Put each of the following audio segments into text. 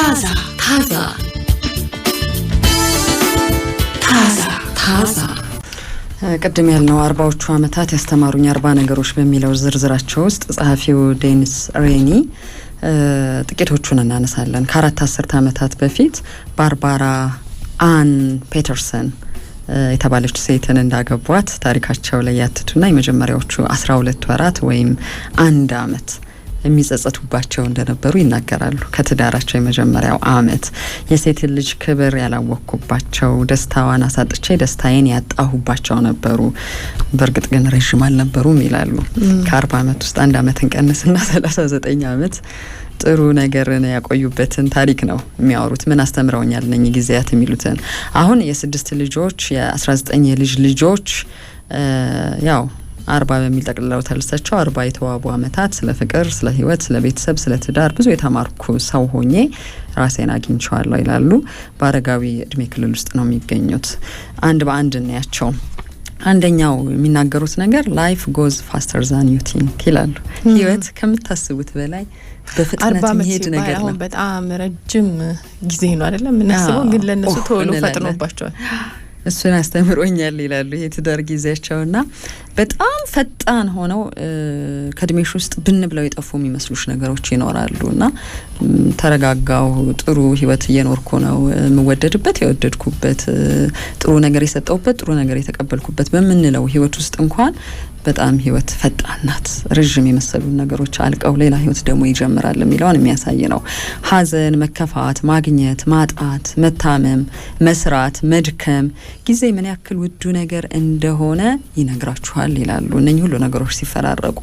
ታዛ ቅድም ያልነው 40ዎቹ ዓመታት ያስተማሩኝ 40 ነገሮች በሚለው ዝርዝራቸው ውስጥ ጸሐፊው ዴኒስ ሬኒ ጥቂቶቹን እናነሳለን። ከአራት አስርት ዓመታት በፊት ባርባራ አን ፔተርሰን የተባለች ሴትን እንዳገቧት ታሪካቸው ላይ ያትቱና የመጀመሪያዎቹ 12 ወራት ወይም 1 ዓመት የሚጸጸቱባቸው እንደነበሩ ይናገራሉ። ከትዳራቸው የመጀመሪያው ዓመት የሴት ልጅ ክብር ያላወቅኩባቸው፣ ደስታዋን አሳጥቼ ደስታዬን ያጣሁባቸው ነበሩ። በእርግጥ ግን ረዥም አልነበሩም ይላሉ። ከ40 ዓመት ውስጥ 1 ዓመትን ቀንስና 39 ዓመት ጥሩ ነገርን ያቆዩበትን ታሪክ ነው የሚያወሩት። ምን አስተምረውኛል እነኚህ ጊዜያት የሚሉትን አሁን የ6 ልጆች የ19 የልጅ ልጆች ያው 40 በሚል ጠቅልለው ተልሰቸው 40 የተዋቡ ዓመታት ስለ ፍቅር፣ ስለ ህይወት፣ ስለ ቤተሰብ፣ ስለ ትዳር ብዙ የተማርኩ ሰው ሆኜ ራሴን አግኝቼዋለሁ ይላሉ። በአረጋዊ እድሜ ክልል ውስጥ ነው የሚገኙት። አንድ በአንድ እናያቸው። አንደኛው የሚናገሩት ነገር ላይፍ ጎዝ ፋስተር ዛን ዩ ቲንክ ይላሉ። ህይወት ከምታስቡት በላይ በፍጥነት የሚሄድ ነገር ነው። በጣም ረጅም ጊዜ ነው አይደለም እናስበው፣ ግን ለነሱ ቶሎ ፈጥኖባቸዋል። እሱን አስተምሮኛል ይላሉ። የትዳር ጊዜያቸውና በጣም ፈጣን ሆነው ከእድሜሽ ውስጥ ብን ብለው የጠፉ የሚመስሉሽ ነገሮች ይኖራሉና ተረጋጋው፣ ጥሩ ህይወት እየኖርኩ ነው፣ የምወደድበት፣ የወደድኩበት፣ ጥሩ ነገር የሰጠውበት፣ ጥሩ ነገር የተቀበልኩበት በምንለው ህይወት ውስጥ እንኳን በጣም ህይወት ፈጣን ናት። ረጅም የመሰሉ ነገሮች አልቀው ሌላ ህይወት ደግሞ ይጀምራል የሚለውን የሚያሳይ ነው። ሀዘን፣ መከፋት፣ ማግኘት፣ ማጣት፣ መታመም፣ መስራት፣ መድከም ጊዜ ምን ያክል ውዱ ነገር እንደሆነ ይነግራችኋል ይላሉ። እነኚህ ሁሉ ነገሮች ሲፈራረቁ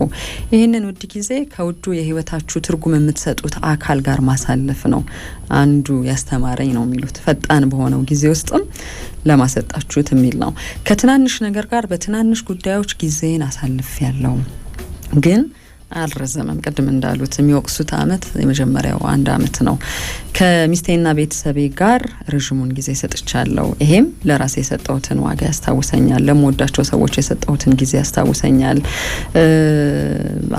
ይህንን ውድ ጊዜ ከውዱ የህይወታችሁ ትርጉም የምትሰጡት አካል ጋር ማሳለፍ ነው አንዱ ያስተማረኝ ነው የሚሉት። ፈጣን በሆነው ጊዜ ውስጥም ለማሰጣችሁት የሚል ነው። ከትናንሽ ነገር ጋር በትናንሽ ጉዳዮች ጊዜን አሳልፍ ያለው ግን አልረዘመም። ቅድም እንዳሉት የሚወቅሱት ዓመት የመጀመሪያው 1 ዓመት ነው። ከሚስቴና ቤተሰቤ ጋር ረዥሙን ጊዜ ሰጥቻለሁ። ይሄም ለራሴ የሰጠሁትን ዋጋ ያስታውሰኛል። ለምወዳቸው ሰዎች የሰጠሁትን ጊዜ ያስታውሰኛል፣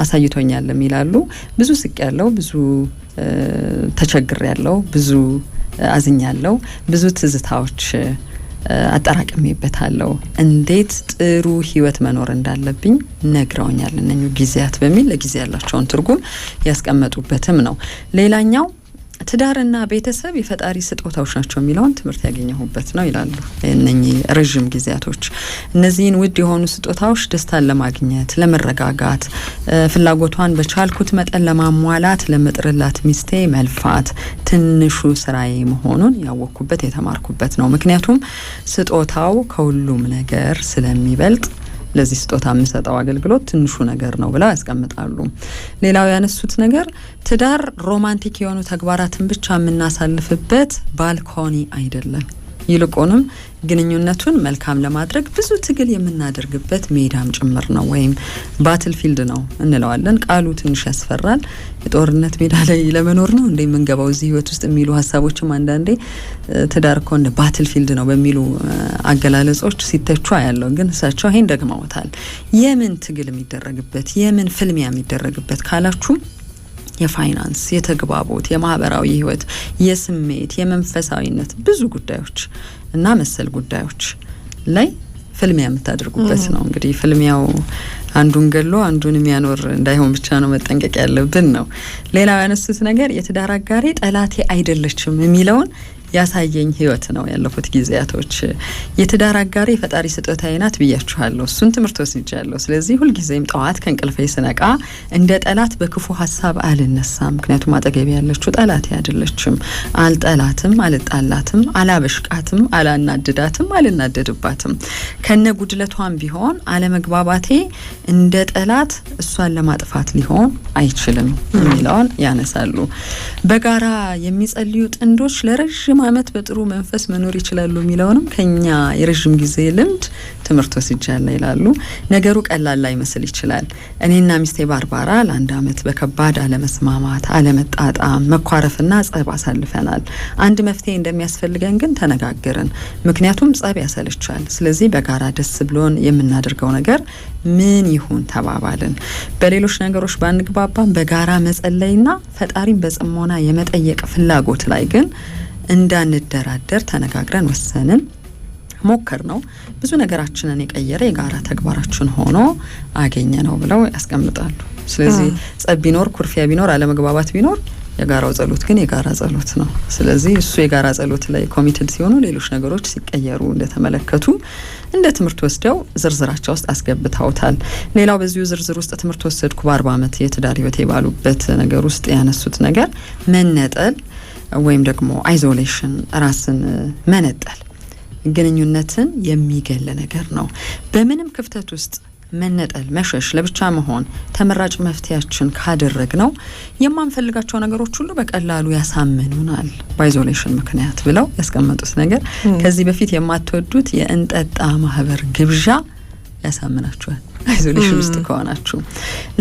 አሳይቶኛልም ይላሉ። ብዙ ስቅ ያለው፣ ብዙ ተቸግር ያለው፣ ብዙ አዝኛለሁ፣ ብዙ ትዝታዎች አጠራቅሜበታለሁ። እንዴት ጥሩ ህይወት መኖር እንዳለብኝ ነግረውኛል እነኚህ ጊዜያት በሚል ለጊዜ ያላቸውን ትርጉም ያስቀመጡበትም ነው። ሌላኛው ትዳርና ቤተሰብ የፈጣሪ ስጦታዎች ናቸው የሚለውን ትምህርት ያገኘሁበት ነው ይላሉ። እነኚህ ረዥም ጊዜያቶች እነዚህን ውድ የሆኑ ስጦታዎች ደስታን ለማግኘት፣ ለመረጋጋት፣ ፍላጎቷን በቻልኩት መጠን ለማሟላት ለምጥርላት ሚስቴ መልፋት ትንሹ ስራዬ መሆኑን ያወቅኩበት የተማርኩበት ነው። ምክንያቱም ስጦታው ከሁሉም ነገር ስለሚበልጥ ለዚህ ስጦታ የምሰጠው አገልግሎት ትንሹ ነገር ነው ብለው ያስቀምጣሉ። ሌላው ያነሱት ነገር ትዳር ሮማንቲክ የሆኑ ተግባራትን ብቻ የምናሳልፍበት ባልኮኒ አይደለም፣ ይልቁንም ግንኙነቱን መልካም ለማድረግ ብዙ ትግል የምናደርግበት ሜዳም ጭምር ነው፣ ወይም ባትል ፊልድ ነው እንለዋለን። ቃሉ ትንሽ ያስፈራል። የጦርነት ሜዳ ላይ ለመኖር ነው እንደ የምንገባው እዚህ ህይወት ውስጥ የሚሉ ሀሳቦችም አንዳንዴ ትዳር እኮ እንደ ባትል ፊልድ ነው በሚሉ አገላለጾች ሲተቹ ያለው፣ ግን እሳቸው ይሄን ደግመውታል። የምን ትግል የሚደረግበት የምን ፍልሚያ የሚደረግበት ካላችሁም የፋይናንስ፣ የተግባቦት፣ የማህበራዊ ህይወት፣ የስሜት፣ የመንፈሳዊነት ብዙ ጉዳዮች እና መሰል ጉዳዮች ላይ ፍልሚያ የምታደርጉበት ነው። እንግዲህ ፍልሚያው አንዱን ገሎ አንዱን የሚያኖር እንዳይሆን ብቻ ነው መጠንቀቅ ያለብን ነው። ሌላው ያነሱት ነገር የትዳር አጋሬ ጠላቴ አይደለችም የሚለውን ያሳየኝ ህይወት ነው ያለፉት ጊዜያቶች። የትዳር አጋሬ የፈጣሪ ስጦታዬ ናት ብያችኋለሁ። እሱን ትምህርት ወስጃለሁ። ስለዚህ ሁልጊዜም ጠዋት ከእንቅልፌ ስነቃ እንደ ጠላት በክፉ ሀሳብ አልነሳም። ምክንያቱም አጠገቤ ያለችው ጠላቴ አይደለችም። አልጠላትም፣ አልጣላትም፣ አላበሽቃትም፣ አላናድዳትም፣ አልናደድባትም። ከነ ጉድለቷም ቢሆን አለመግባባቴ እንደ ጠላት እሷን ለማጥፋት ሊሆን አይችልም የሚለውን ያነሳሉ። በጋራ የሚጸልዩ ጥንዶች ለረዥም ለረጅም ዓመት በጥሩ መንፈስ መኖር ይችላሉ የሚለውንም ከኛ የረጅም ጊዜ ልምድ ትምህርት ወስጃለሁ ይላሉ። ነገሩ ቀላል ላይመስል ይችላል። እኔና ሚስቴ ባርባራ ለ1 ዓመት በከባድ አለመስማማት፣ አለመጣጣም፣ መኳረፍና ጸብ አሳልፈናል። አንድ መፍትሄ እንደሚያስፈልገን ግን ተነጋገርን። ምክንያቱም ጸብ ያሰለቻል። ስለዚህ በጋራ ደስ ብሎን የምናደርገው ነገር ምን ይሁን ተባባልን። በሌሎች ነገሮች ባንግባባም በጋራ መጸለይና ፈጣሪን በጽሞና የመጠየቅ ፍላጎት ላይ ግን እንዳንደራደር ተነጋግረን ወሰንን። ሞከር ነው ብዙ ነገራችንን የቀየረ የጋራ ተግባራችን ሆኖ አገኘ ነው ብለው ያስቀምጣሉ። ስለዚህ ጸብ ቢኖር፣ ኩርፊያ ቢኖር፣ አለመግባባት ቢኖር የጋራው ጸሎት ግን የጋራ ጸሎት ነው። ስለዚህ እሱ የጋራ ጸሎት ላይ ኮሚትድ ሲሆኑ ሌሎች ነገሮች ሲቀየሩ እንደተመለከቱ እንደ ትምህርት ወስደው ዝርዝራቸው ውስጥ አስገብተውታል። ሌላው በዚሁ ዝርዝር ውስጥ ትምህርት ወሰድኩ በ40 ዓመት የትዳር ህይወቴ ባሉበት ነገር ውስጥ ያነሱት ነገር መነጠል ወይም ደግሞ አይዞሌሽን፣ ራስን መነጠል ግንኙነትን የሚገል ነገር ነው። በምንም ክፍተት ውስጥ መነጠል፣ መሸሽ፣ ለብቻ መሆን ተመራጭ መፍትሄያችን ካደረግ ነው የማንፈልጋቸው ነገሮች ሁሉ በቀላሉ ያሳምኑናል በአይዞሌሽን ምክንያት ብለው ያስቀመጡት ነገር ከዚህ በፊት የማትወዱት የእንጠጣ ማህበር ግብዣ ያሳምናችኋል። አይዞሌሽን ውስጥ ከሆናችሁ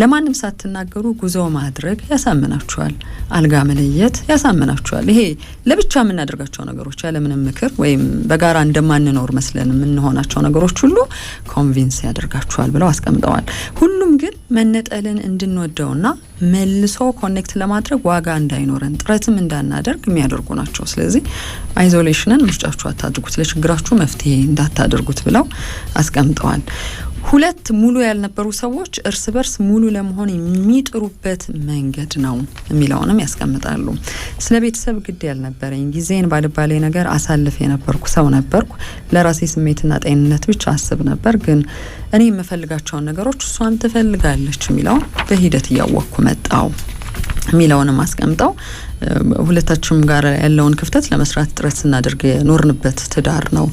ለማንም ሳትናገሩ ጉዞ ማድረግ ያሳምናችኋል። አልጋ መለየት ያሳምናችኋል። ይሄ ለብቻ የምናደርጋቸው ነገሮች ያለምንም ምክር ወይም በጋራ እንደማንኖር መስለን የምንሆናቸው ነገሮች ሁሉ ኮንቪንስ ያደርጋችኋል ብለው አስቀምጠዋል። ሁሉም ግን መነጠልን እንድንወደውና መልሶ ኮኔክት ለማድረግ ዋጋ እንዳይኖረን ጥረትም እንዳናደርግ የሚያደርጉ ናቸው። ስለዚህ አይዞሌሽንን ምርጫችሁ አታድርጉት፣ ለችግራችሁ መፍትሄ እንዳታደርጉት ብለው አስቀምጠዋል። 2 ሙሉ ያልነበሩ ሰዎች እርስ በርስ ሙሉ ለመሆን የሚጥሩበት መንገድ ነው የሚለውንም ያስቀምጣሉ። ስለ ቤተሰብ ግድ ያልነበረኝ ጊዜን ባልባሌ ነገር አሳልፍ የነበርኩ ሰው ነበርኩ። ለራሴ ስሜትና ጤንነት ብቻ አስብ ነበር። ግን እኔ የምፈልጋቸውን ነገሮች እሷም ትፈልጋለች የሚለውን በሂደት እያወቅኩ መጣው የሚለውንም አስቀምጠው ሁለታችንም ጋር ያለውን ክፍተት ለመስራት ጥረት ስናደርግ የኖርንበት ትዳር ነው።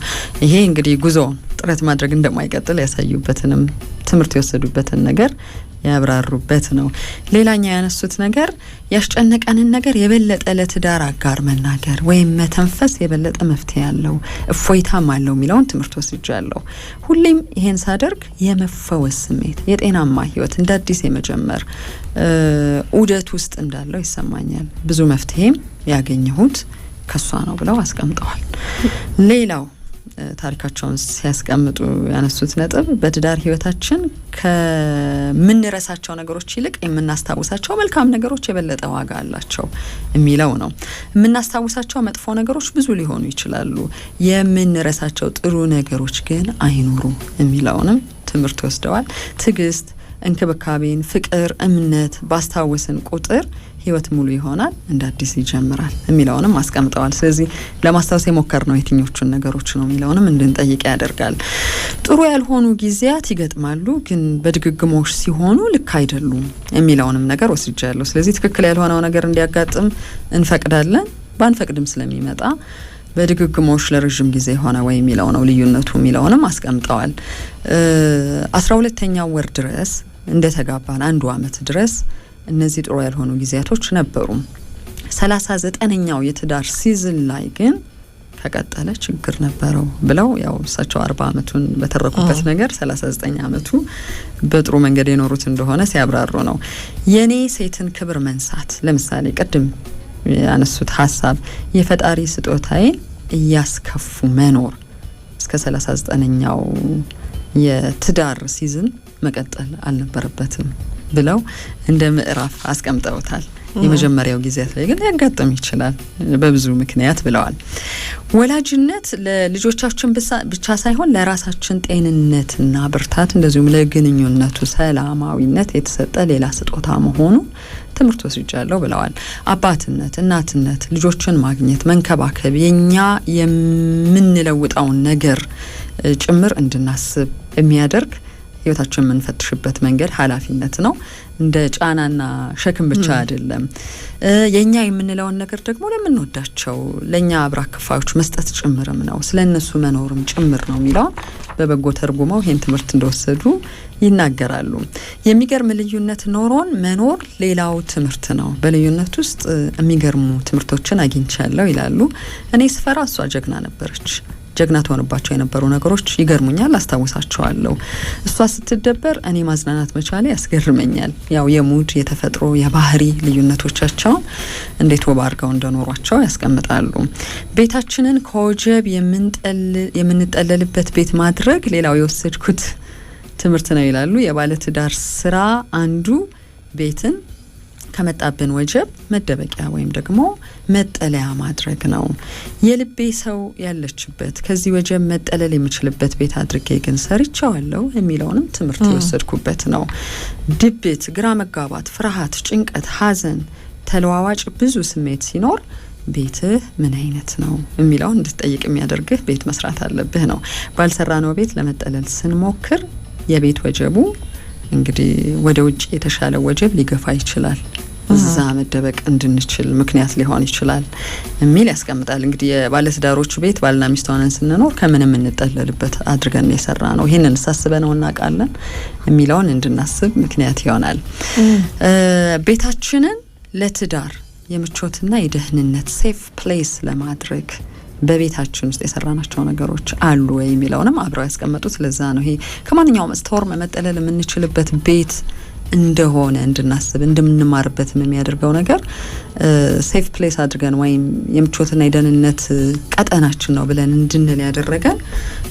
ይሄ እንግዲህ ጉዞ ጥረት ማድረግ እንደማይቀጥል ያሳዩበትንም ትምህርት የወሰዱበትን ነገር ያብራሩበት ነው። ሌላኛው ያነሱት ነገር ያስጨነቀንን ነገር የበለጠ ለትዳር አጋር መናገር ወይም መተንፈስ የበለጠ መፍትሄ ያለው እፎይታም አለው የሚለውን ትምህርት ወስጃለሁ። ሁሌም ይሄን ሳደርግ የመፈወስ ስሜት፣ የጤናማ ህይወት እንደ አዲስ የመጀመር ዑደት ውስጥ እንዳለው ይሰማኛል። ብዙ መፍትሄም ያገኘሁት ከሷ ነው ብለው አስቀምጠዋል። ሌላው ታሪካቸውን ሲያስቀምጡ ያነሱት ነጥብ በትዳር ህይወታችን ከምንረሳቸው ነገሮች ይልቅ የምናስታውሳቸው መልካም ነገሮች የበለጠ ዋጋ አላቸው የሚለው ነው። የምናስታውሳቸው መጥፎ ነገሮች ብዙ ሊሆኑ ይችላሉ፣ የምንረሳቸው ጥሩ ነገሮች ግን አይኖሩ የሚለውንም ትምህርት ወስደዋል። ትዕግስት፣ እንክብካቤን፣ ፍቅር፣ እምነት ባስታወስን ቁጥር ህይወት ሙሉ ይሆናል፣ እንደ አዲስ ይጀምራል የሚለውንም አስቀምጠዋል። ስለዚህ ለማስታወስ የሞከርነው የትኞቹን ነገሮች ነው የሚለውንም እንድንጠይቅ ያደርጋል። ጥሩ ያልሆኑ ጊዜያት ይገጥማሉ፣ ግን በድግግሞሽ ሲሆኑ ልክ አይደሉም የሚለውንም ነገር ወስጃለሁ። ስለዚህ ትክክል ያልሆነው ነገር እንዲያጋጥም እንፈቅዳለን፣ ባንፈቅድም ስለሚመጣ በድግግሞሽ ለረጅም ጊዜ ሆነ ወይ የሚለው ነው ልዩነቱ የሚለውንም አስቀምጠዋል። 12ኛው ወር ድረስ እንደተጋባን 1 ዓመት ድረስ እነዚህ ጥሩ ያልሆኑ ጊዜያቶች ነበሩ። 39ኛው የትዳር ሲዝን ላይ ግን ከቀጠለ ችግር ነበረው ብለው ያው እሳቸው 40 ዓመቱን በተረኩበት ነገር 39 ዓመቱ በጥሩ መንገድ የኖሩት እንደሆነ ሲያብራሩ ነው። የኔ ሴትን ክብር መንሳት፣ ለምሳሌ ቅድም ያነሱት ሀሳብ የፈጣሪ ስጦታዬን እያስከፉ መኖር እስከ 39ኛው የትዳር ሲዝን መቀጠል አልነበረበትም ብለው እንደ ምዕራፍ አስቀምጠውታል። የመጀመሪያው ጊዜያት ላይ ግን ያጋጥም ይችላል በብዙ ምክንያት ብለዋል። ወላጅነት ለልጆቻችን ብቻ ሳይሆን ለራሳችን ጤንነትና ብርታት እንደዚሁም ለግንኙነቱ ሰላማዊነት የተሰጠ ሌላ ስጦታ መሆኑ ትምህርት ወስጃለሁ ብለዋል። አባትነት፣ እናትነት፣ ልጆችን ማግኘት፣ መንከባከብ የኛ የምንለውጣውን ነገር ጭምር እንድናስብ የሚያደርግ ህይወታችን የምንፈትሽበት መንገድ ኃላፊነት ነው። እንደ ጫናና ሸክም ብቻ አይደለም። የኛ የምንለውን ነገር ደግሞ ለምንወዳቸው ለኛ አብራክ ክፋዮች መስጠት ጭምርም ነው። ስለነሱ መኖርም ጭምር ነው የሚለው በበጎ ተርጉመው ይሄን ትምህርት እንደወሰዱ ይናገራሉ። የሚገርም ልዩነት ኖሮን መኖር ሌላው ትምህርት ነው። በልዩነት ውስጥ የሚገርሙ ትምህርቶችን አግኝቻለሁ ይላሉ። እኔ ስፈራ እሷ ጀግና ነበረች። ጀግና ተሆንባቸው የነበሩ ነገሮች ይገርሙኛል፣ አስታውሳቸዋለሁ። እሷ ስትደበር እኔ ማዝናናት መቻሌ ያስገርመኛል። ያው የሙድ የተፈጥሮ የባህሪ ልዩነቶቻቸውን እንዴት ውብ አድርገው እንደኖሯቸው ያስቀምጣሉ። ቤታችንን ከወጀብ የምንጠለልበት ቤት ማድረግ ሌላው የወሰድኩት ትምህርት ነው ይላሉ። የባለትዳር ስራ አንዱ ቤትን ከመጣብን ወጀብ መደበቂያ ወይም ደግሞ መጠለያ ማድረግ ነው። የልቤ ሰው ያለችበት ከዚህ ወጀብ መጠለል የምችልበት ቤት አድርጌ ግን ሰርቻለሁ የሚለውንም ትምህርት የወሰድኩበት ነው። ድብት፣ ግራ መጋባት፣ ፍርሃት፣ ጭንቀት፣ ሐዘን፣ ተለዋዋጭ ብዙ ስሜት ሲኖር ቤትህ ምን አይነት ነው የሚለውን እንድትጠይቅ የሚያደርግህ ቤት መስራት አለብህ ነው። ባልሰራነው ቤት ለመጠለል ስንሞክር የቤት ወጀቡ እንግዲህ ወደ ውጭ የተሻለ ወጀብ ሊገፋ ይችላል። እዛ መደበቅ እንድንችል ምክንያት ሊሆን ይችላል የሚል ያስቀምጣል። እንግዲህ የባለትዳሮቹ ቤት ባልና ሚስት ሆነን ስንኖር ከምንም እንጠለልበት አድርገን የሰራ ነው። ይሄንን ሳስበነው እናውቃለን የሚለውን እንድናስብ ምክንያት ይሆናል። ቤታችንን ለትዳር የምቾትና የደህንነት ሴፍ ፕሌስ ለማድረግ በቤታችን ውስጥ የሰራናቸው ነገሮች አሉ ወይ የሚለውንም አብረው ያስቀመጡት ለዛ ነው። ይሄ ከማንኛውም ስቶርም መጠለል የምንችልበት ቤት እንደሆነ እንድናስብ እንደምንማርበትም የሚያደርገው ነገር ሴፍ ፕሌስ አድርገን ወይም የምቾትና የደህንነት ቀጠናችን ነው ብለን እንድንል ያደረገን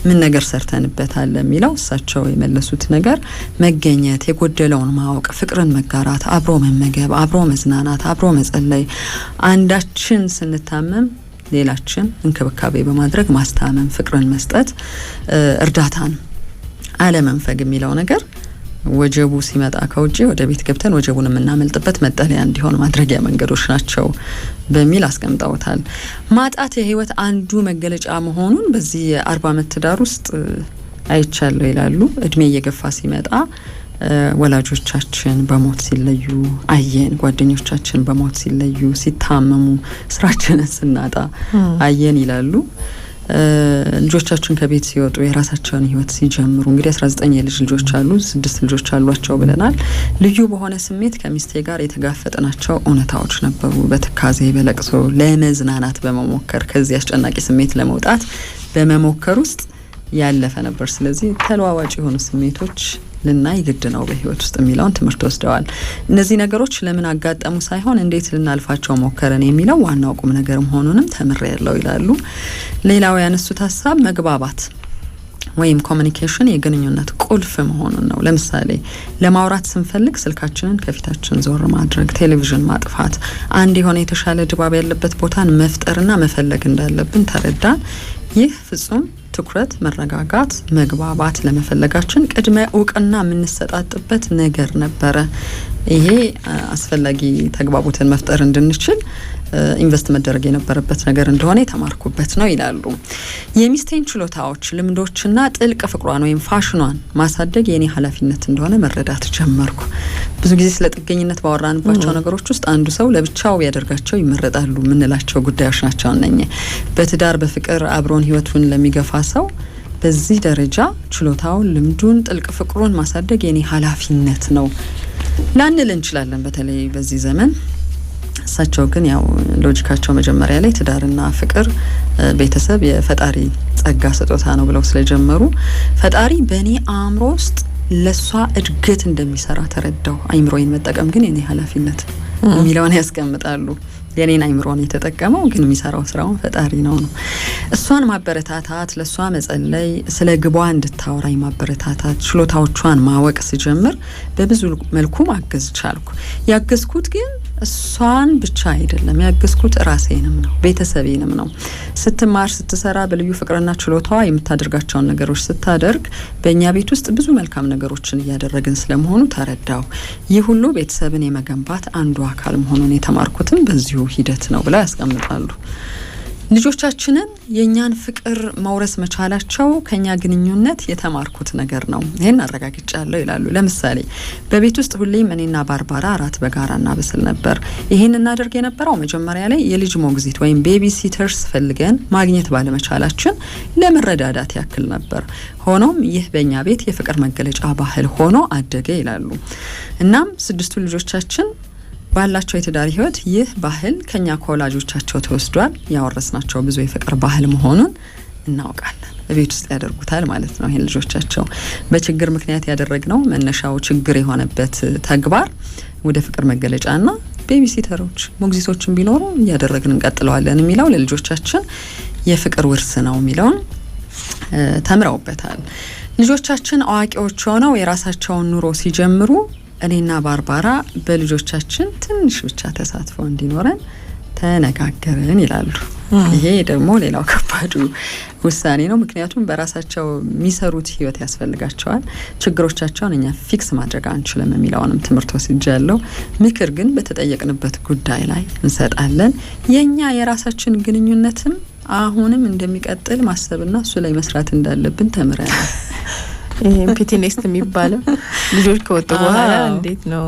ምን ነገር ሰርተንበታል የሚለው እሳቸው የመለሱት ነገር መገኘት፣ የጎደለውን ማወቅ፣ ፍቅርን መጋራት፣ አብሮ መመገብ፣ አብሮ መዝናናት፣ አብሮ መጸለይ፣ አንዳችን ስንታመም ሌላችን እንክብካቤ በማድረግ ማስታመም፣ ፍቅርን መስጠት፣ እርዳታን አለመንፈግ የሚለው ነገር ወጀቡ ሲመጣ ከውጪ ወደ ቤት ገብተን ወጀቡን የምናመልጥበት መጠለያ እንዲሆን ማድረጊያ መንገዶች ናቸው በሚል አስቀምጠውታል። ማጣት የህይወት አንዱ መገለጫ መሆኑን በዚህ የ40 ዓመት ትዳር ውስጥ አይቻለሁ ይላሉ። እድሜ እየገፋ ሲመጣ ወላጆቻችን በሞት ሲለዩ አየን፣ ጓደኞቻችን በሞት ሲለዩ፣ ሲታመሙ፣ ስራችንን ስናጣ አየን ይላሉ። ልጆቻችን ከቤት ሲወጡ የራሳቸውን ህይወት ሲጀምሩ እንግዲህ 19 የልጅ ልጆች አሉ፣ 6 ልጆች አሏቸው ብለናል። ልዩ በሆነ ስሜት ከሚስቴ ጋር የተጋፈጥናቸው እውነታዎች ነበሩ። በትካዜ በለቅሶ ለመዝናናት በመሞከር ከዚህ አስጨናቂ ስሜት ለመውጣት በመሞከር ውስጥ ያለፈ ነበር። ስለዚህ ተለዋዋጭ የሆኑ ስሜቶች ልናይ ግድ ነው በህይወት ውስጥ የሚለውን ትምህርት ወስደዋል። እነዚህ ነገሮች ለምን አጋጠሙ ሳይሆን እንዴት ልናልፋቸው ሞከረን የሚለው ዋናው ቁም ነገር መሆኑንም ተምሬያለሁ ይላሉ። ሌላው ያነሱት ሀሳብ መግባባት ወይም ኮሚኒኬሽን የግንኙነት ቁልፍ መሆኑን ነው። ለምሳሌ ለማውራት ስንፈልግ ስልካችንን ከፊታችን ዞር ማድረግ፣ ቴሌቪዥን ማጥፋት፣ አንድ የሆነ የተሻለ ድባብ ያለበት ቦታን መፍጠርና መፈለግ እንዳለብን ተረዳን። ይህ ፍጹም ትኩረት፣ መረጋጋት፣ መግባባት ለመፈለጋችን ቅድመ እውቅና የምንሰጣጥበት ነገር ነበረ። ይሄ አስፈላጊ ተግባቦትን መፍጠር እንድንችል ኢንቨስት መደረግ የነበረበት ነገር እንደሆነ የተማርኩበት ነው ይላሉ። የሚስቴን ችሎታዎች፣ ልምዶችና ጥልቅ ፍቅሯን ወይም ፋሽኗን ማሳደግ የኔ ኃላፊነት እንደሆነ መረዳት ጀመርኩ። ብዙ ጊዜ ስለ ጥገኝነት ባወራንባቸው ነገሮች ውስጥ አንዱ ሰው ለብቻው ያደርጋቸው ይመረጣሉ የምንላቸው ጉዳዮች ናቸው እነኚህ። በትዳር በፍቅር አብሮን ህይወቱን ለሚገፋ ሰው በዚህ ደረጃ ችሎታውን፣ ልምዱን፣ ጥልቅ ፍቅሩን ማሳደግ የኔ ኃላፊነት ነው ላንል እንችላለን በተለይ በዚህ ዘመን። እሳቸው ግን ያው ሎጂካቸው መጀመሪያ ላይ ትዳርና ፍቅር ቤተሰብ የፈጣሪ ጸጋ ስጦታ ነው ብለው ስለጀመሩ ፈጣሪ በእኔ አእምሮ ውስጥ ለሷ እድገት እንደሚሰራ ተረዳው። አይምሮዬን መጠቀም ግን የኔ ኃላፊነት የሚለውን ያስቀምጣሉ። የኔን አይምሮን የተጠቀመው ግን የሚሰራው ስራውን ፈጣሪ ነው። እሷን ማበረታታት፣ ለሷ መጸለይ፣ ስለ ግቧ እንድታወራኝ ማበረታታት፣ ችሎታዎቿን ማወቅ ሲጀምር በብዙ መልኩ ማገዝ ቻልኩ። ያገዝኩት ግን እሷን ብቻ አይደለም፣ ያገዝኩት ራሴንም ነው፣ ቤተሰቤንም ነው። ስትማር፣ ስትሰራ፣ በልዩ ፍቅርና ችሎታዋ የምታደርጋቸውን ነገሮች ስታደርግ በእኛ ቤት ውስጥ ብዙ መልካም ነገሮችን እያደረግን ስለመሆኑ ተረዳው። ይህ ሁሉ ቤተሰብን የመገንባት አንዱ አካል መሆኑን የተማርኩትም በዚሁ ሂደት ነው ብለው ያስቀምጣሉ። ልጆቻችንን የኛን ፍቅር መውረስ መቻላቸው ከኛ ግንኙነት የተማርኩት ነገር ነው፣ ይሄን አረጋግጫለሁ ይላሉ። ለምሳሌ በቤት ውስጥ ሁሌም እኔና ባርባራ እራት በጋራ እናበስል ነበር። ይሄን እናደርግ የነበረው መጀመሪያ ላይ የልጅ ሞግዚት ወይም ቤቢ ሲተርስ ፈልገን ማግኘት ባለመቻላችን ለመረዳዳት ያክል ነበር። ሆኖም ይህ በእኛ ቤት የፍቅር መገለጫ ባህል ሆኖ አደገ ይላሉ። እናም 6ቱ ልጆቻችን ባላቸው የትዳር ህይወት ይህ ባህል ከኛ ከወላጆቻቸው ተወስዷል። ያወረስናቸው ብዙ የፍቅር ባህል መሆኑን እናውቃለን። በቤት ውስጥ ያደርጉታል ማለት ነው። ይሄን ልጆቻቸው በችግር ምክንያት ያደረግነው መነሻው ችግር የሆነበት ተግባር ወደ ፍቅር መገለጫና ቤቢሲተሮች ሞግዚቶችን ቢኖሩ እያደረግን እንቀጥለዋለን የሚለው ለልጆቻችን የፍቅር ውርስ ነው የሚለውን ተምረውበታል። ልጆቻችን አዋቂዎች ሆነው የራሳቸውን ኑሮ ሲጀምሩ እኔና ባርባራ በልጆቻችን ትንሽ ብቻ ተሳትፎ እንዲኖረን ተነጋገርን ይላሉ። ይሄ ደግሞ ሌላው ከባዱ ውሳኔ ነው። ምክንያቱም በራሳቸው የሚሰሩት ህይወት ያስፈልጋቸዋል። ችግሮቻቸውን እኛ ፊክስ ማድረግ አንችልም የሚለውንም ትምህርት ወስጃለሁ። ምክር ግን በተጠየቅንበት ጉዳይ ላይ እንሰጣለን። የኛ የራሳችን ግንኙነትም አሁንም እንደሚቀጥል ማሰብና እሱ ላይ መስራት እንዳለብን ተምረናል። ኤምፒቲ ኔስት የሚባለው ልጆች ከወጡ በኋላ እንዴት ነው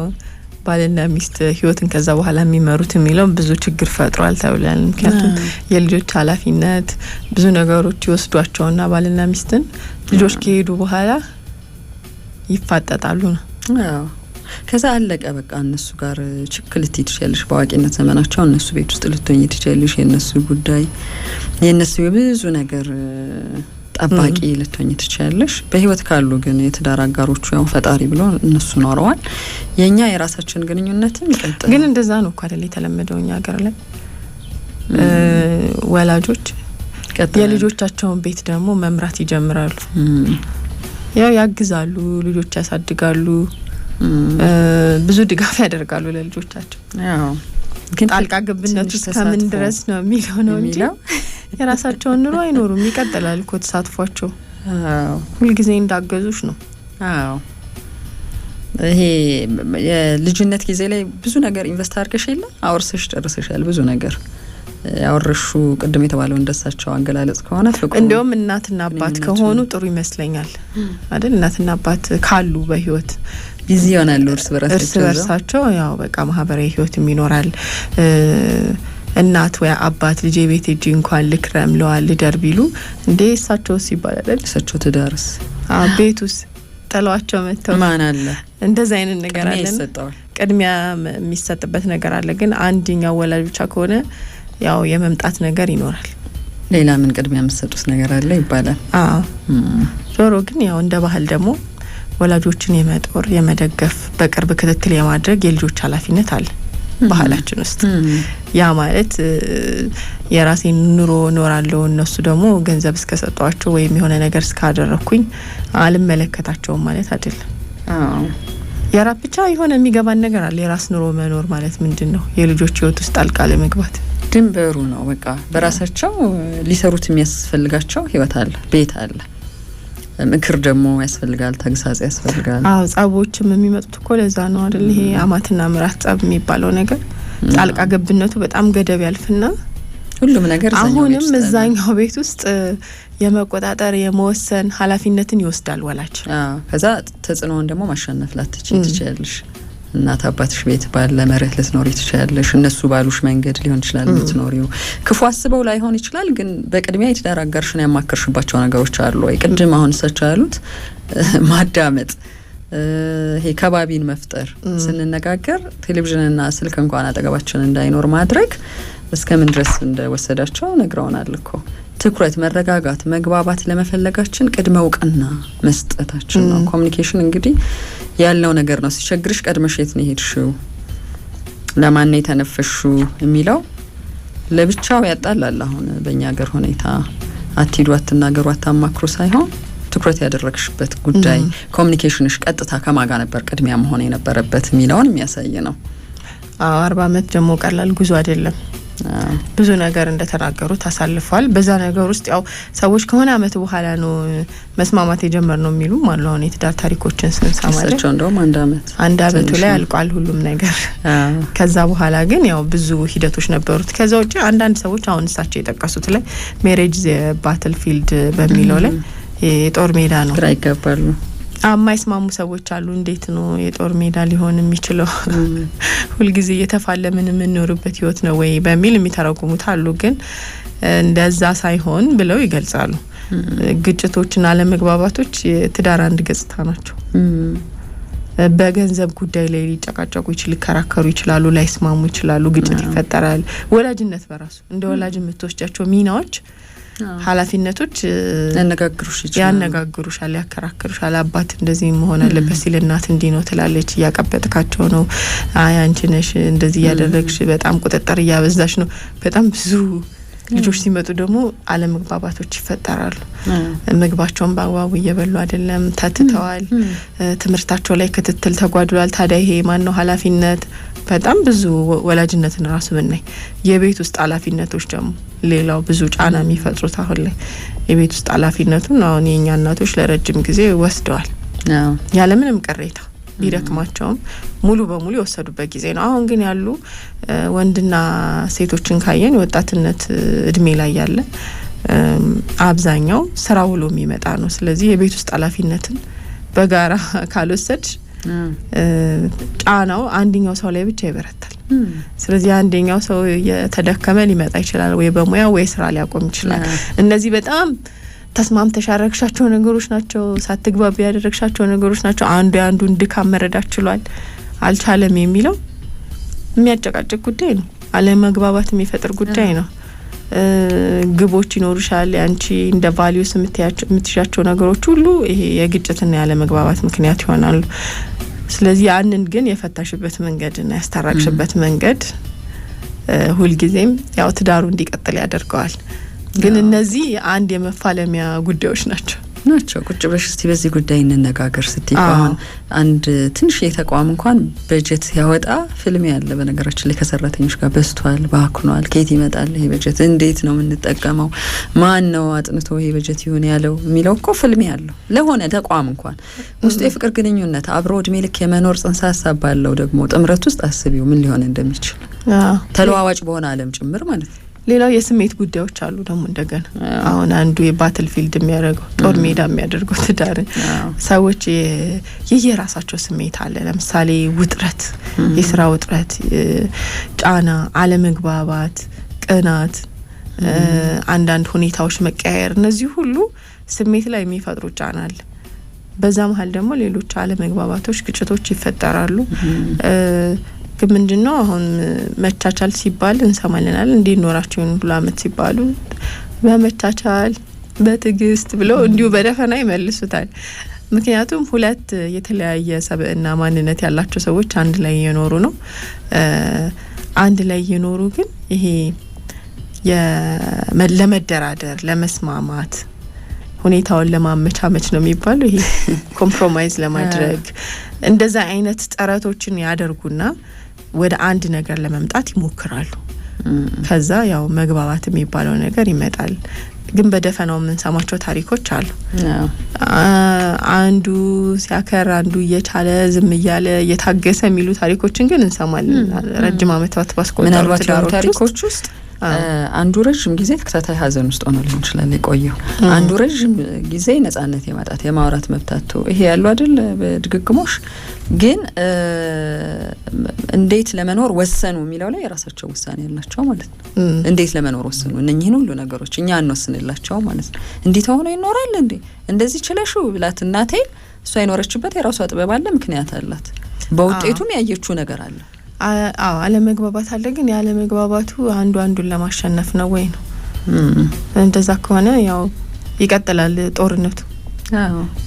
ባልና ሚስት ህይወትን ከዛ በኋላ የሚመሩት የሚለው ብዙ ችግር ፈጥሯል ተብሏል። ምክንያቱም የልጆች ኃላፊነት ብዙ ነገሮች ይወስዷቸውና ባልና ሚስትን ልጆች ከሄዱ በኋላ ይፋጠጣሉ ነው። አዎ ከዛ አለቀ በቃ። እነሱ ጋር ችክል ትይትሻለሽ። በአዋቂነት ዘመናቸው እነሱ ቤት ውስጥ ልትሆኚ ትችያለሽ። የነሱ ጉዳይ የነሱ ብዙ ነገር ጠባቂ ልትሆኚ ትችያለሽ። በህይወት ካሉ ግን የትዳር አጋሮቹ ያው ፈጣሪ ብሎ እነሱ ኖረዋል። የኛ የራሳችን ግንኙነትም ይቀጥላል። ግን እንደዛ ነው እኮ አይደል የተለመደው እኛ ሀገር ላይ ወላጆች የልጆቻቸውን ቤት ደግሞ መምራት ይጀምራሉ። ያው ያግዛሉ፣ ልጆች ያሳድጋሉ፣ ብዙ ድጋፍ ያደርጋሉ ለልጆቻቸው። ያው ግን ጣልቃ ገብነቱ እስከምን ድረስ ነው የሚለው ነው እንጂ የራሳቸውን ኑሮ አይኖሩም። ይቀጥላል እኮ ተሳትፏቸው። ሁልጊዜ እንዳገዙሽ ነው። አዎ ይሄ የልጅነት ጊዜ ላይ ብዙ ነገር ኢንቨስት አድርገሽ የለ አውርሰሽ ጨርሰሻል። ብዙ ነገር ያወርሹ ቅድም የተባለው እንደሳቸው አገላለጽ ከሆነ ፍቅሩ እንደውም እናትና አባት ከሆኑ ጥሩ ይመስለኛል አይደል? እናትና አባት ካሉ በህይወት ቢዚ ይሆናሉ እርስ በርሳቸው ያው በቃ ማህበራዊ ህይወትም ይኖራል። እናት ወይ አባት ልጄ ቤት እጂ እንኳን ልክረም ለዋል ልደር ቢሉ እንዴ እሳቸውስ ይባላል። እሳቸው ትዳርስ ቤቱስ ጥሏቸው መተው ማን አለ? እንደዛ አይነት ነገር አለ። ቅድሚያ የሚሰጥበት ነገር አለ። ግን አንደኛው ወላጅ ብቻ ከሆነ ያው የመምጣት ነገር ይኖራል። ሌላ ምን ቅድሚያ የምትሰጡት ነገር አለ ይባላል። ዞሮ ግን ያው እንደ ባህል ደግሞ ወላጆችን የመጦር የመደገፍ በቅርብ ክትትል የማድረግ የልጆች ኃላፊነት አለ ባህላችን ውስጥ። ያ ማለት የራሴን ኑሮ ኖራለሁ እነሱ ደግሞ ገንዘብ እስከሰጧቸው ወይም የሆነ ነገር እስካደረኩኝ አልመለከታቸውም ማለት አይደለም። የራስ ብቻ የሆነ የሚገባን ነገር አለ። የራስ ኑሮ መኖር ማለት ምንድነው? የልጆች ህይወት ውስጥ ጣልቃ ለመግባት ድንበሩ ነው። በቃ በራሳቸው ሊሰሩት የሚያስፈልጋቸው ህይወት አለ፣ ቤት አለ። ምክር ደግሞ ያስፈልጋል፣ ተግሳጽ ያስፈልጋል። ጸቦችም የሚመጡት እኮ ለዛ ነው አይደል? ይሄ አማትና ምራት ጸብ የሚባለው ነገር ጣልቃ ገብነቱ በጣም ገደብ ያልፍና ሁሉም ነገር አሁንም እዛኛው ቤት ውስጥ የመቆጣጠር የመወሰን ኃላፊነትን ይወስዳል ወላጅ። ከዛ ተጽዕኖውን ደግሞ ማሸነፍ ትችያለሽ። እናት አባትሽ ቤት ባለ መርህ ልትኖሪ ትችያለሽ። እነሱ ባሉሽ መንገድ ሊሆን ይችላል ልትኖሪው። ክፉ አስበው ላይሆን ይችላል፣ ግን በቅድሚያ የትዳር አጋርሽን ያማከርሽባቸው ነገሮች አሉ ወይ? ቅድም አሁን እሳቸው ያሉት ማዳመጥ፣ ይሄ ከባቢን መፍጠር፣ ስንነጋገር ቴሌቪዥንና ስልክ እንኳን አጠገባችን እንዳይኖር ማድረግ እስከምን ድረስ እንደወሰዳቸው ነግረውናል እኮ። ትኩረት፣ መረጋጋት፣ መግባባት ለመፈለጋችን ቅድመ እውቅና መስጠታችን ነው። ኮሚኒኬሽን እንግዲህ ያለው ነገር ነው። ሲቸግርሽ ቀድመሽ የት ነው ሄድሽው፣ ለማን ነው የተነፈሽው የሚለው ለብቻው ያጣላል። አሁን በእኛ ሀገር ሁኔታ አትሂዱ፣ አትናገሩ፣ አታማክሩ ሳይሆን ትኩረት ያደረግሽበት ጉዳይ ኮሚኒኬሽንሽ ቀጥታ ከማጋ ነበር ቅድሚያ መሆን የነበረበት የሚለውን የሚያሳይ ነው። 40 አመት ደግሞ ቀላል ጉዞ አይደለም። ብዙ ነገር እንደተናገሩ ታሳልፏል። በዛ ነገር ውስጥ ያው ሰዎች ከሆነ አመት በኋላ ነው መስማማት የጀመርነው የሚሉ ማለት ነው። የትዳር ታሪኮችን ስንሰማ እሳቸው እንደውም አንድ አመቱ ላይ አልቋል ሁሉም ነገር። ከዛ በኋላ ግን ያው ብዙ ሂደቶች ነበሩት። ከዛ ውጪ አንዳንድ ሰዎች አሁን እሳቸው የጠቀሱት ላይ ሜሬጅ ባትል ፊልድ በሚለው ላይ የጦር ሜዳ ነው ግራ ይጋባሉ። የማይስማሙ ሰዎች አሉ። እንዴት ነው የጦር ሜዳ ሊሆን የሚችለው? ሁልጊዜ እየተፋለምን የምንኖርበት ህይወት ነው ወይ በሚል የሚተረጉሙት አሉ። ግን እንደዛ ሳይሆን ብለው ይገልጻሉ። ግጭቶችና አለመግባባቶች የትዳር አንድ ገጽታ ናቸው። በገንዘብ ጉዳይ ላይ ሊጨቃጨቁ ሊከራከሩ ይችላሉ፣ ላይስማሙ ይችላሉ፣ ግጭት ይፈጠራል። ወላጅነት በራሱ እንደ ወላጅ የምትወስጃቸው ሚናዎች ኃላፊነቶች ያነጋግሩሻል፣ ያከራክሩሻል። አባት እንደዚህ መሆን አለበት ሲል እናት እንዲህ ነው ትላለች። እያቀበጥካቸው ነው፣ አይ አንቺ ነሽ እንደዚህ እያደረግሽ፣ በጣም ቁጥጥር እያበዛሽ ነው። በጣም ብዙ ልጆች ሲመጡ ደግሞ አለመግባባቶች ይፈጠራሉ። ምግባቸውን በአግባቡ እየበሉ አይደለም፣ ተትተዋል፣ ትምህርታቸው ላይ ክትትል ተጓድሏል። ታዲያ ይሄ ማን ነው ኃላፊነት? በጣም ብዙ ወላጅነትን ራሱ ብናይ የቤት ውስጥ ኃላፊነቶች ደግሞ ሌላው ብዙ ጫና የሚፈጥሩት አሁን ላይ የቤት ውስጥ ኃላፊነቱን አሁን የኛ እናቶች ለረጅም ጊዜ ወስደዋል ያለምንም ቅሬታ ቢደክማቸውም ሙሉ በሙሉ የወሰዱበት ጊዜ ነው። አሁን ግን ያሉ ወንድና ሴቶችን ካየን ወጣትነት እድሜ ላይ ያለ አብዛኛው ስራ ውሎ የሚመጣ ነው። ስለዚህ የቤት ውስጥ ኃላፊነትን በጋራ ካልወሰድሽ ጫናው አንደኛው ሰው ላይ ብቻ ይበረታል። ስለዚህ አንደኛው ሰው የተደከመ ሊመጣ ይችላል፣ ወይ በሙያ ወይ ስራ ሊያቆም ይችላል። እነዚህ በጣም ተስማምተሽ ያደረግሻቸው ነገሮች ናቸው፣ ሳትግባቢ ያደረግሻቸው ነገሮች ናቸው። አንዱ አንዱን ድካም መረዳት ችሏል አልቻለም የሚለው የሚያጨቃጭቅ ጉዳይ ነው። አለመግባባት የሚፈጥር ጉዳይ ነው። ግቦች ይኖሩሻል፣ ያንቺ እንደ ቫልዩስ የምትያቸው ነገሮች ሁሉ ይሄ የግጭትና ያለመግባባት ምክንያት ይሆናሉ። ስለዚህ ያንን ግን የፈታሽበት መንገድና ያስታራቅሽበት መንገድ ሁልጊዜም ያው ትዳሩ እንዲቀጥል ያደርገዋል። ግን እነዚህ አንድ የመፋለሚያ ጉዳዮች ናቸው። ቁጭ ብለሽ እስቲ በዚህ ጉዳይ እንነጋገር ስትይ አሁን አንድ ትንሽ የተቋም እንኳን በጀት ያወጣ ፊልም ያለ በነገራችን ላይ ከሰራተኞች ጋር በስቷል፣ ባክኗል፣ ከየት ይመጣል ይሄ በጀት፣ እንዴት ነው የምንጠቀመው፣ ማን ነው አጥንቶ ይሄ በጀት ይሁን ያለው የሚለው እኮ ፊልም ያለው ለሆነ ተቋም እንኳን ውስጥ የፍቅር ግንኙነት አብሮ እድሜ ልክ የመኖር ጽንሰ ሀሳብ ባለው ደግሞ ጥምረት ውስጥ አስቢው ምን ሊሆን እንደሚችል ተለዋዋጭ በሆነ ዓለም ጭምር ማለት ነው። ሌላው የስሜት ጉዳዮች አሉ ደግሞ እንደገና አሁን አንዱ የባትል ፊልድ የሚያደርገው ጦር ሜዳ የሚያደርገው ትዳር ሰዎች የየራሳቸው ስሜት አለ። ለምሳሌ ውጥረት፣ የስራ ውጥረት፣ ጫና፣ አለመግባባት፣ ቅናት፣ አንዳንድ ሁኔታዎች መቀያየር፣ እነዚህ ሁሉ ስሜት ላይ የሚፈጥሩ ጫና አለ። በዛ መሀል ደግሞ ሌሎች አለመግባባቶች፣ ግጭቶች ይፈጠራሉ። ግን ምንድነው አሁን መቻቻል ሲባል እንሰማለናል። እንዴት ኖራችሁ ሁሉ አመት ሲባሉ በመቻቻል በትዕግስት ብለው እንዲሁ በደፈና ይመልሱታል። ምክንያቱም ሁለት የተለያየ ሰብእና ማንነት ያላቸው ሰዎች አንድ ላይ እየኖሩ ነው። አንድ ላይ እየኖሩ ግን ይሄ ለመደራደር ለመስማማት ሁኔታውን ለማመቻመች ነው የሚባለው። ይሄ ኮምፕሮማይዝ ለማድረግ እንደዛ አይነት ጥረቶችን ያደርጉና ወደ አንድ ነገር ለመምጣት ይሞክራሉ። ከዛ ያው መግባባት የሚባለው ነገር ይመጣል። ግን በደፈናው የምንሰማቸው ታሪኮች አሉ። አንዱ ሲያከር አንዱ እየቻለ ዝም እያለ እየታገሰ የሚሉ ታሪኮችን ግን እንሰማለን። ረጅም ዓመታት ባስቆጠሩ ታሪኮች ውስጥ አንዱ ረጅም ጊዜ ተከታታይ ሀዘን ውስጥ ሆኖ ሊሆን ይችላል የቆየው። አንዱ ረጅም ጊዜ ነጻነት የማጣት የማውራት መብታቱ ይሄ ያለው አይደል በድግግሞሽ ግን እንዴት ለመኖር ወሰኑ የሚለው ላይ የራሳቸው ውሳኔ ያላቸው ማለት ነው። እንዴት ለመኖር ወሰኑ እነኚህን ሁሉ ነገሮች እኛ እንወስንላቸው ማለት ነው። እንዲህ ተሆኖ ይኖራል እንዴ እንደዚህ ችለሹ ብላት እናቴ እሷ የኖረችበት የራሷ ጥበብ አለ፣ ምክንያት አላት፣ በውጤቱም ያየችው ነገር አለ። አለመግባባት አለ። ግን ያለመግባባቱ አንዱን ለማሸነፍ ነው ወይ ነው? እንደዛ ከሆነ ያው ይቀጥላል ጦርነቱ።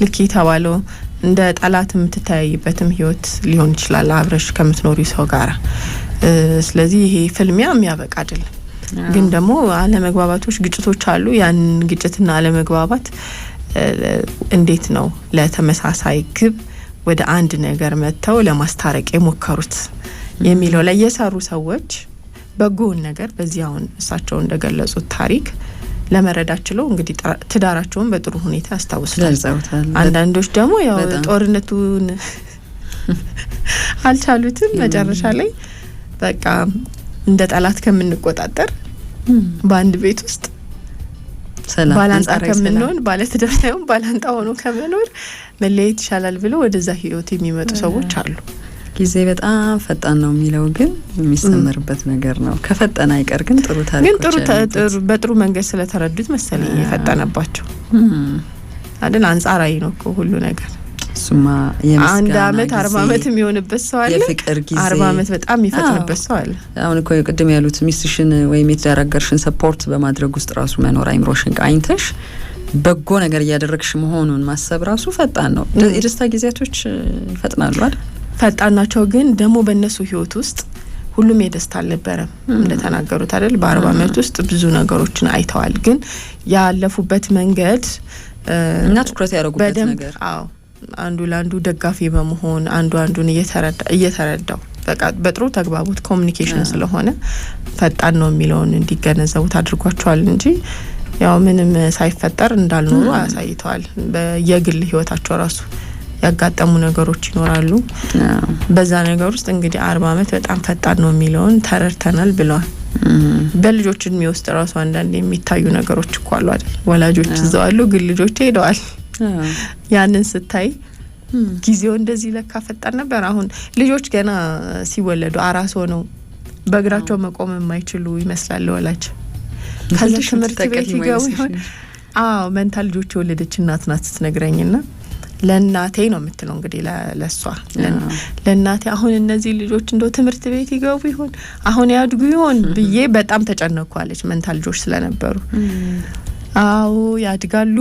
ልክ የተባለው እንደ ጠላት የምትተያይበትም ህይወት ሊሆን ይችላል አብረሽ ከምትኖሪ ሰው ጋራ። ስለዚህ ይሄ ፍልሚያ የሚያበቃ አይደለም። ግን ደግሞ አለመግባባቶች፣ ግጭቶች አሉ። ያን ግጭትና አለመግባባት እንዴት ነው ለተመሳሳይ ግብ ወደ አንድ ነገር መጥተው ለማስታረቅ የሞከሩት የሚለው ላይ የሰሩ ሰዎች በጎን ነገር በዚህ አሁን እሳቸው እንደገለጹት ታሪክ ለመረዳት ችለው እንግዲህ ትዳራቸውን በጥሩ ሁኔታ ያስታውሱታል። አንዳንዶች ደግሞ ያው ጦርነቱን አልቻሉትም። መጨረሻ ላይ በቃ እንደ ጠላት ከምንቆጣጠር በአንድ ቤት ውስጥ ባላንጣ ከምንሆን ባለትዳር ሳይሆን ባላንጣ ሆኖ ከመኖር መለየት ይሻላል ብለው ወደዛ ህይወት የሚመጡ ሰዎች አሉ። ጊዜ በጣም ፈጣን ነው የሚለው ግን የሚሰመርበት ነገር ነው። ከፈጠነ አይቀር ግን ጥሩ ታሪኮች ግን በጥሩ መንገድ ስለተረዱት መሰለኝ የፈጠነባቸው አይደል? አንጻራዊ ነው እኮ ሁሉ ነገር። ሱማ አንድ አመት 40 አመት የሚሆንበት ሰው አለ። የፍቅር ጊዜ 40 አመት በጣም የሚፈጥንበት ሰው አለ። አሁን እኮ ቅድም ያሉት ሚስትሽን ወይም የተዳረገርሽን ሰፖርት በማድረግ ውስጥ ራሱ መኖር አይምሮሽን ቃኝተሽ በጎ ነገር እያደረግሽ መሆኑን ማሰብ ራሱ ፈጣን ነው። የደስታ ጊዜያቶች ይፈጥናሉ አይደል? ፈጣን ናቸው። ግን ደግሞ በእነሱ ህይወት ውስጥ ሁሉም የደስታ አልነበረም እንደተናገሩት አይደል? በ40 አመት ውስጥ ብዙ ነገሮችን አይተዋል። ግን ያለፉበት መንገድ እና ትኩረት ያደረጉበት ነገር አንዱ ለአንዱ ደጋፊ በመሆን አንዱ አንዱን እየተረዳው በቃ በጥሩ ተግባቦት ኮሚኒኬሽን ስለሆነ ፈጣን ነው የሚለውን እንዲገነዘቡት አድርጓቸዋል እንጂ ያው ምንም ሳይፈጠር እንዳልኖሩ አሳይተዋል። በየግል ህይወታቸው ራሱ ያጋጠሙ ነገሮች ይኖራሉ። በዛ ነገር ውስጥ እንግዲህ 40 አመት በጣም ፈጣን ነው የሚለውን ተረድተናል ብለዋል። በልጆች እድሜ ውስጥ ራሱ አንዳንድ የሚታዩ ነገሮች እኮ አሉ አይደል? ወላጆች እዛው አሉ ግን ልጆች ሄደዋል። ያንን ስታይ ጊዜው እንደዚህ ለካ ፈጣን ነበር። አሁን ልጆች ገና ሲወለዱ አራስ ሆነው በእግራቸው መቆም የማይችሉ ይመስላል ወላጅ። ከዛ ትምህርት ቤት ይገቡ ይሆን? መንታ ልጆች የወለደች እናት ናት ስትነግረኝና ለእናቴ ነው የምትለው እንግዲህ ለሷ ለእናቴ አሁን እነዚህ ልጆች እንደው ትምህርት ቤት ይገቡ ይሆን አሁን ያድጉ ይሆን ብዬ በጣም ተጨነቅኳለች። መንታ ልጆች ስለነበሩ አዎ ያድጋሉ።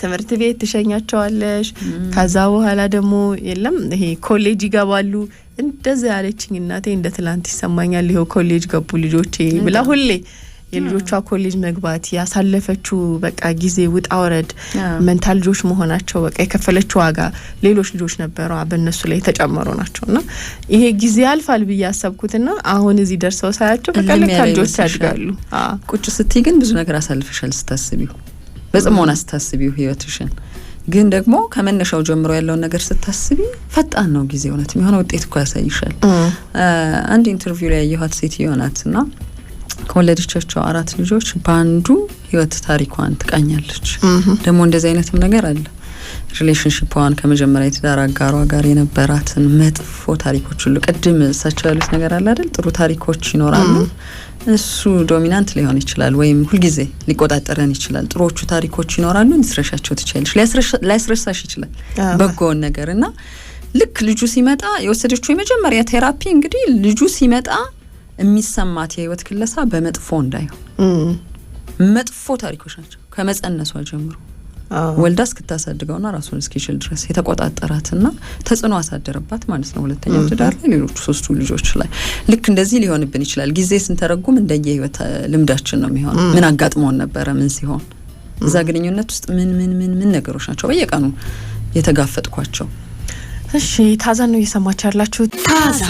ትምህርት ቤት ትሸኛቸዋለሽ። ከዛ በኋላ ደግሞ የለም ይሄ ኮሌጅ ይገባሉ። እንደዛ ያለችኝ እናቴ እንደ ትላንት ይሰማኛል። ይሄው ኮሌጅ ገቡ ልጆቼ ብላ ሁሌ የልጆቿ ኮሌጅ መግባት ያሳለፈችው በቃ ጊዜ ውጣ ወረድ መንታ ልጆች መሆናቸው በቃ የከፈለችው ዋጋ ሌሎች ልጆች ነበሩ በእነሱ ላይ ተጨመሩ ናቸውና ይሄ ጊዜ ያልፋል ብዬ አሰብኩትና አሁን እዚህ ደርሰው ሳያቸው በቃ ልጆች ያድጋሉ። ቁጭ ስትይ ግን ብዙ ነገር አሳልፈሻል ስታስቢው፣ በጽሞና ስታስቢው ህይወትሽን ግን ደግሞ ከመነሻው ጀምሮ ያለውን ነገር ስታስቢ ፈጣን ነው ጊዜ። እውነት የሚሆነው ውጤት እኮ ያሳይሻል። አንድ ኢንተርቪው ላይ ያየኋት ሴትዮ ናትና ከወለደቻቸው 4 ልጆች በአንዱ ህይወት ታሪኳን ትቃኛለች። ደግሞ እንደዚህ አይነትም ነገር አለ። ሪሌሽንሺፕዋን ከመጀመሪያ የትዳር አጋሯ ጋር የነበራትን መጥፎ ታሪኮች ሁሉ ቅድም እሳቸው ያሉት ነገር አለ አይደል? ጥሩ ታሪኮች ይኖራሉ። እሱ ዶሚናንት ሊሆን ይችላል ወይም ሁልጊዜ ሊቆጣጠረን ይችላል። ጥሩዎቹ ታሪኮች ይኖራሉ፣ ልትረሻቸው ትችያለሽ፣ ሊያስረሳሽ ይችላል በጎውን ነገርና ልክ ልጁ ሲመጣ የወሰደችው የመጀመሪያ ቴራፒ እንግዲህ ልጁ ሲመጣ የሚሰማት የህይወት ክለሳ በመጥፎ እንዳይሆን መጥፎ ታሪኮች ናቸው። ከመጸነሷ ጀምሮ ወልዳ እስክታሳድገውና ራሱን እስኪችል ድረስ የተቆጣጠራትና ተጽዕኖ አሳደረባት ማለት ነው። ሁለተኛው ትዳር ላይ ሌሎቹ 3 ልጆች ላይ ልክ እንደዚህ ሊሆንብን ይችላል። ጊዜ ስንተረጉም እንደየ ህይወት ልምዳችን ነው የሚሆነው። ምን አጋጥሞን ነበረ? ምን ሲሆን እዛ ግንኙነት ውስጥ ምን ነገሮች ናቸው በየቀኑ የተጋፈጥኳቸው? እሺ ታዛ ነው እየሰማችሁ ያላችሁት። ታዛ